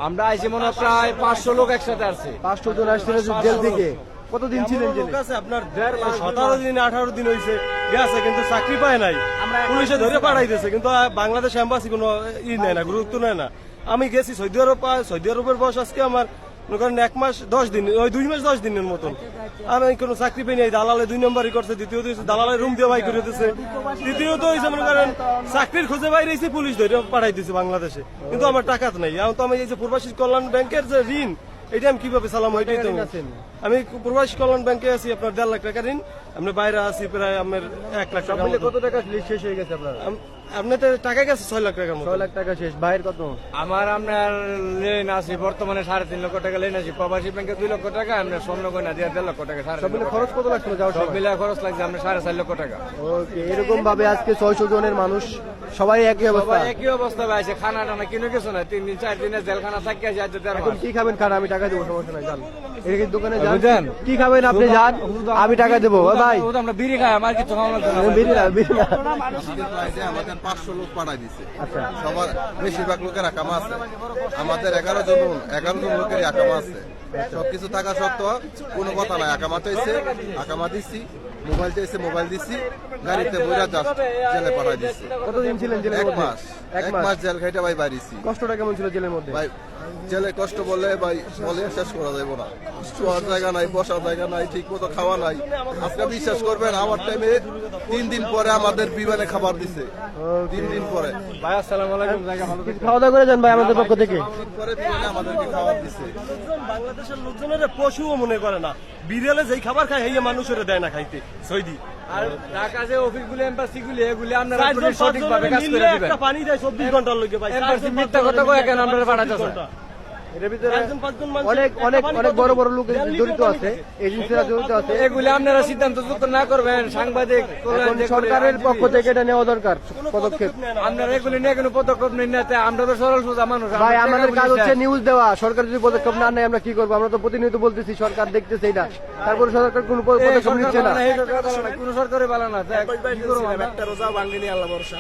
আমরা আইছি মনে হয় প্রায় 500 লোক একসাথে আসছে। 500 জন আসছিল জেল থেকে। কতদিন ছিলেন জেলে? আপনার 17 দিন 18 দিন হয়েছে গেছে, কিন্তু চাকরি পায় নাই, পুলিশে ধরে পাঠাইতেছে, কিন্তু বাংলাদেশ এম্বাসি কোনো নেয় না, গুরুত্ব নেয় না। আমি গেছি সৌদি আরবের বয়স আজকে আমার মনে করেন 1 মাস 10 দিন, ওই 2 মাস 10 দিনের মতন। আমি কোনো চাকরি পাই নাই, দালালে 2 নম্বরই করছে, দ্বিতীয়ত দালালে রুম দিয়ে বাই করে দিতেছে, তৃতীয়ত হয়েছে মনে করেন চাকরির খোঁজে বাইরে এসে পুলিশ ধরে পাঠাই দিচ্ছে বাংলাদেশে, কিন্তু আমার টাকা নাই। এখন তো আমি এই যে প্রবাসী কল্যাণ ব্যাংকের যে ঋণ, এটা আমি কিভাবে চালাম? ওইটাই তো আমি প্রবাসী কল্যাণ ব্যাংকে আছি, আপনার 1.5 লাখ টাকা ঋণ, আমরা বাইরে আছি প্রায় আমার 1 লাখ টাকা। কত টাকা শেষ হয়ে গেছে আপনার? আপনার টাকা গেছে 6 লাখ টাকার মতো। 6 লাখ টাকা শেষ। বাইরের কত? আমার আপনার লেন আছে বর্তমানে 3.5 লক্ষ টাকা লেন আছে, প্রবাসী ব্যাংকে 2 লক্ষ টাকা, আমরা স্বর্ণ গয়না দিয়ে 1.5 লক্ষ টাকা। সব মিলে খরচ কত লাগছিল যাওয়ার সব সময়? মিলে খরচ লাগছে আমরা 4.5 লক্ষ টাকা। ওকে, এরকম ভাবে আজকে 600 জনের মানুষ সবাই একই অবস্থা। সবাই একই অবস্থা আছে, খানা টানা কিনে কিছু না, 3 দিন 4 দিনের জেলখানা থাকি আছে। আজ এখন কি খাবেন? খান, আমি টাকা দেবো, সমস্যা নাই। যান এর দোকানে যান, কি খাবেন আপনি? যান, আমি টাকা দেবো। ভাই আমরা বিড়ি খাই, আমার কিছু খাওয়া লাগবে না। বিড়ি না, বিড়ি না। আমাদের 500 লোক পাঠাই দিছে। আচ্ছা, সবার বেশিরভাগ লোকের আকামা আছে, আমাদের 11 জন লোকের আকামা আছে। সবকিছু থাকা সত্ত্বেও কোনো কথা নাই, আকামা চাইছে আকামা দিচ্ছি, মোবাইল চাইছে মোবাইল দিচ্ছি, গাড়িতে বইরা জাস্ট জেলে পাঠাই দিচ্ছি। কতদিন ছিলেন জেলের 1 মধ্যে? মাস। 1 1 মাস মাস জেল খাইতে ভাই বাইরেছি। কষ্টটা কেমন ছিল জেলের মধ্যে? ভাই জেলে কষ্ট বললে ভাই বলে শেষ করা যাবে না। শোয়ার জায়গা নাই, বসার জায়গা নাই, ঠিক মতো খাওয়া নাই। আজকে বিশ্বাস করবেন আমার টাইমে 3 দিন পরে আমাদের বিমানে খাবার দিছে। 3 দিন পরে। ভাই আসসালামু আলাইকুম, জায়গা ভালো থাকবেন। খাওয়া দাওয়া করে যান ভাই আমাদের পক্ষ থেকে। 3 দিন পরে বিমানে আমাদেরকে খাবার দিছে। বাংলাদেশের লোকজনের পশুও মনে করে না, বিড়ালে যেই খাবার খায় সেই মানুষের দেয় না খাইতে সৌদি। আর ঢাকা যে অফিসগুলো এম্বাসিগুলো এগুলি আপনারা সঠিকভাবে কাজ করে দিবেন। একটা পানি দেয় 24 ঘন্টার লগে ভাই। এম্বাসি মিথ্যা কথা কয় কেন আপনারা পাঠাতে চান? এর ভিতরে অনেক বড় বড় লোক জড়িত আছে, এজেন্সিরা জড়িত আছে। এগুলি আপনারা সিদ্ধান্ত যুক্ত না করবেন, সাংবাদিক এখন সরকারের পক্ষ থেকে এটা নেওয়া দরকার পদক্ষেপ। আপনারা এগুলি নিয়ে কোনো পদক্ষেপ নিন না, আমরা তো সরল সোজা মানুষ। ভাই আমাদের কাজ হচ্ছে নিউজ দেওয়া, সরকার যদি পদক্ষেপ না নেয় আমরা কি করবো? আমরা তো প্রতিনিয়ত বলতেছি সরকার দেখতেছে এটা, তারপরে সরকার কোনো পদক্ষেপ নিচ্ছে না। কোন সরকারে ভালো না, একটা রোজা বাঙ্গিনি আল্লাহ ভরসা।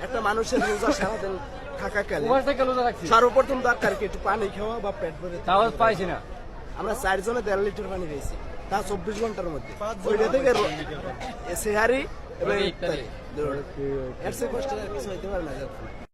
একটা মানুষের রোজা সারাদিন থাকাকালীন রাখছি সর্বপ্রথম দরকার কি একটু পানি খাওয়া বা পেট ভরে থাকা। তাও পাইছি না। আমরা 4 জনে 1.5 লিটার পানি খাইছি, তা 24 ঘন্টার মধ্যে। ওইটা থেকে সেহারি এবং ইফতারি, এর চেয়ে কষ্ট আর কিছু হইতে পারে না।